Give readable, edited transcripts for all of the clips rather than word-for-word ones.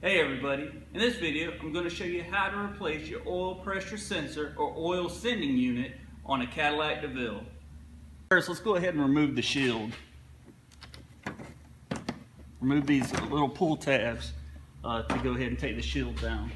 Hey everybody, in this video I'm going to show you how to replace your oil pressure sensor or oil sending unit on a Cadillac DeVille. First, let's go ahead and remove the shield. Remove these little pull tabs to go ahead and take the shield down.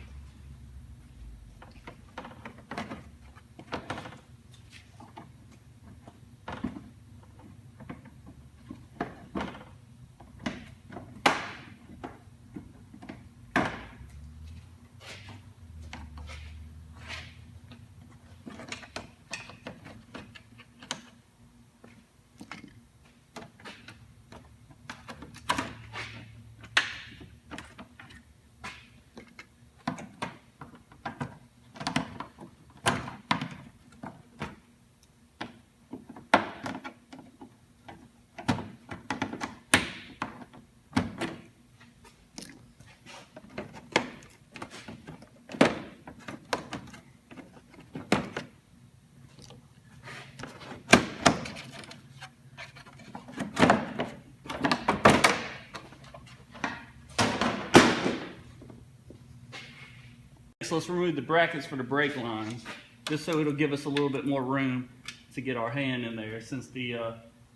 So let's remove the brackets for the brake lines, just so it'll give us a little bit more room to get our hand in there, since the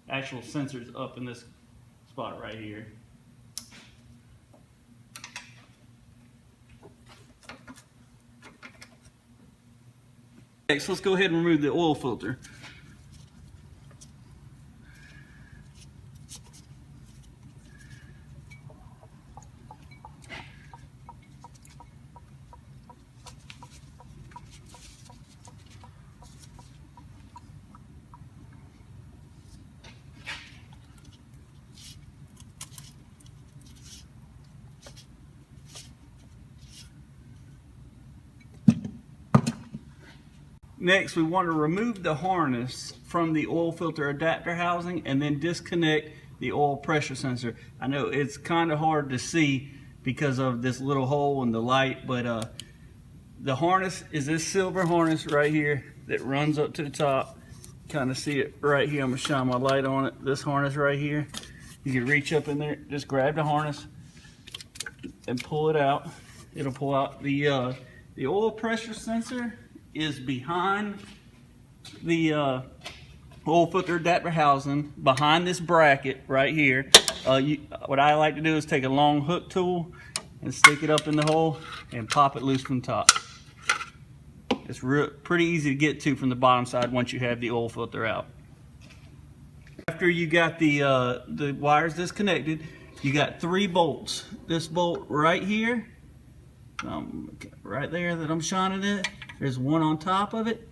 actual sensor's up in this spot right here. Next, let's go ahead and remove the oil filter. Next, we want to remove the harness from the oil filter adapter housing and then disconnect the oil pressure sensor. I know it's kind of hard to see because of this little hole in the light, but the harness is this silver harness right here that runs up to the top. Kind of see it right here. I'm going to shine my light on it. This harness right here. You can reach up in there, just grab the harness and pull it out. It'll pull out the oil pressure sensor is behind the oil filter adapter housing, behind this bracket right here. What I like to do is take a long hook tool and stick it up in the hole and pop it loose from the top. It's pretty easy to get to from the bottom side once you have the oil filter out. After you got the wires disconnected, you got 3 bolts. This bolt right here, right there that I'm shining it. There's one on top of it,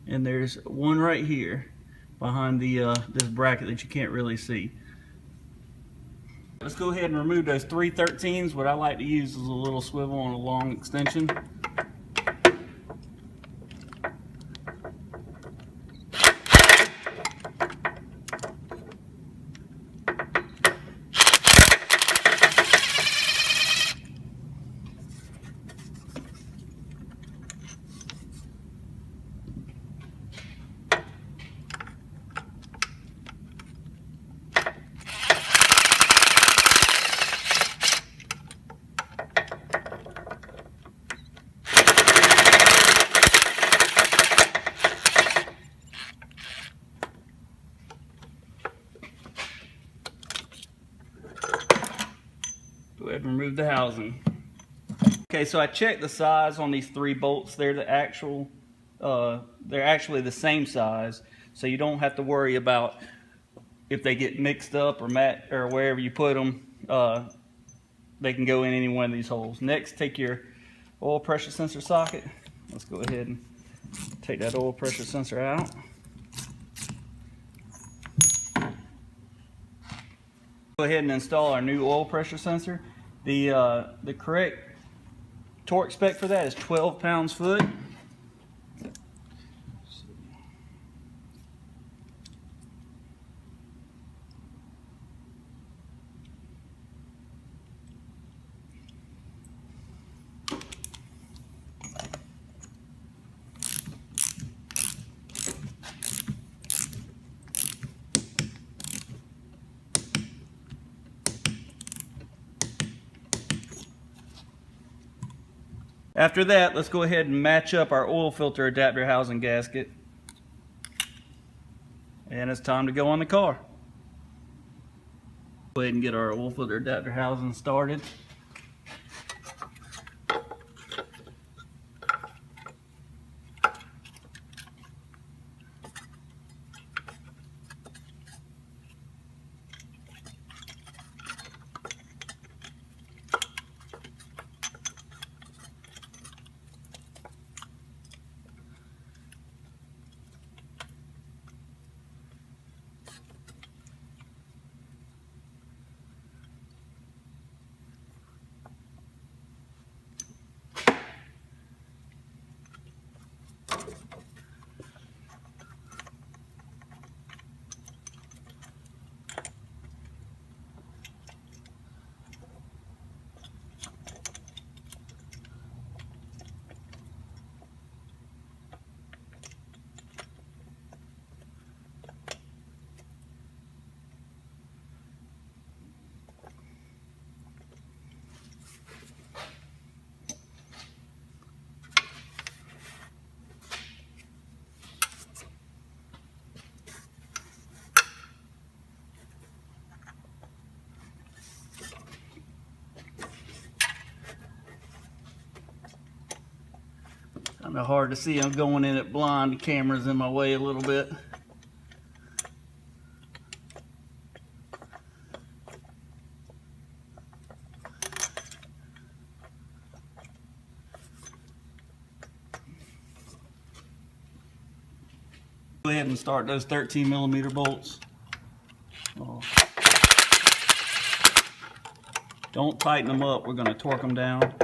and there's one right here behind the this bracket that you can't really see. Let's go ahead and remove those 313s. What I like to use is a little swivel on a long extension. Go ahead and remove the housing. Okay, so I checked the size on these 3 bolts. They're actually the same size, so you don't have to worry about if they get mixed up or wherever you put them. They can go in any one of these holes. Next, take your oil pressure sensor socket. Let's go ahead and take that oil pressure sensor out. Go ahead and install our new oil pressure sensor. The correct torque spec for that is 12 pounds-foot. After that, let's go ahead and match up our oil filter adapter housing gasket. And it's time to go on the car. Go ahead and get our oil filter adapter housing started. Kind of hard to see. I'm going in it blind. The camera's in my way a little bit. Go ahead and start those 13mm bolts. Oh. Don't tighten them up. We're going to torque them down.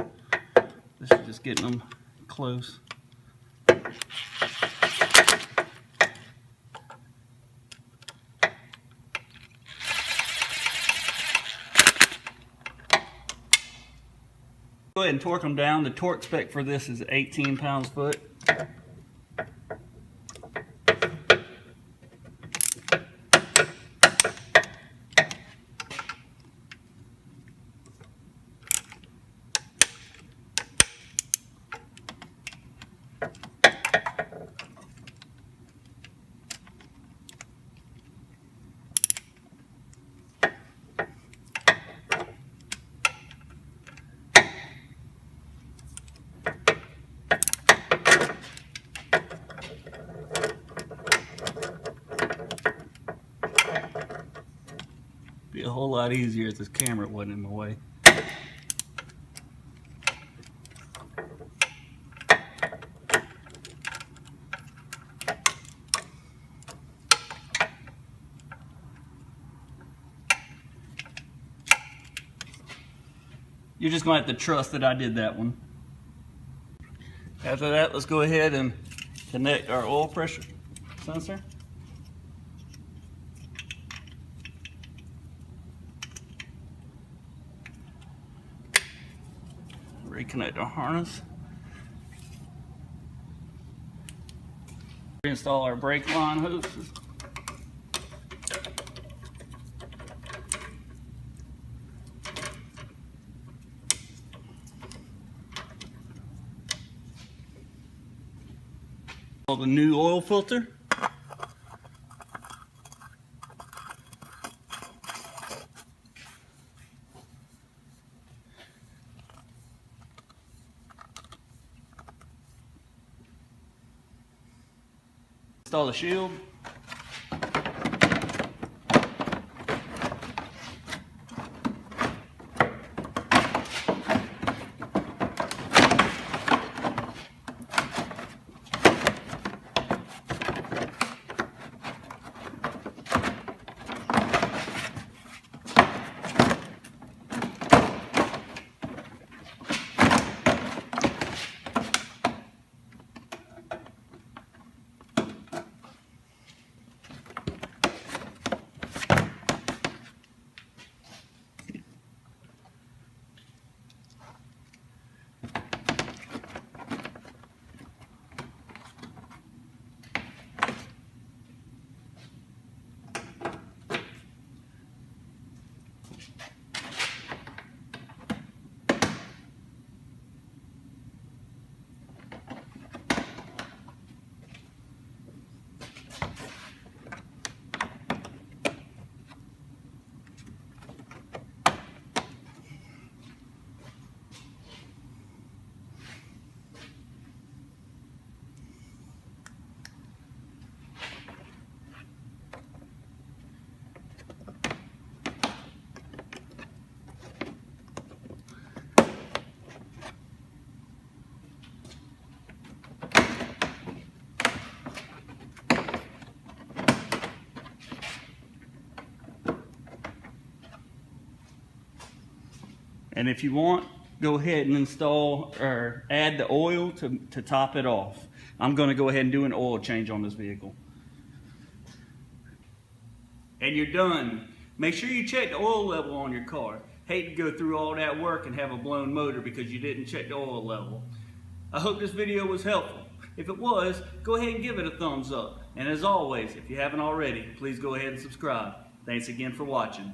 This is just getting them close. Go ahead and torque them down. The torque spec for this is 18 pounds-foot. Be a whole lot easier if this camera wasn't in my way. You're just going to have to trust that I did that one. After that, let's go ahead and connect our oil pressure sensor. Reconnect our harness. Reinstall our brake line hoses. Install the new oil filter. Install the shield. And if you want, go ahead and install or add the oil to top it off. I'm going to go ahead and do an oil change on this vehicle. And you're done. Make sure you check the oil level on your car. Hate to go through all that work and have a blown motor because you didn't check the oil level. I hope this video was helpful. If it was, go ahead and give it a thumbs up. And as always, if you haven't already, please go ahead and subscribe. Thanks again for watching.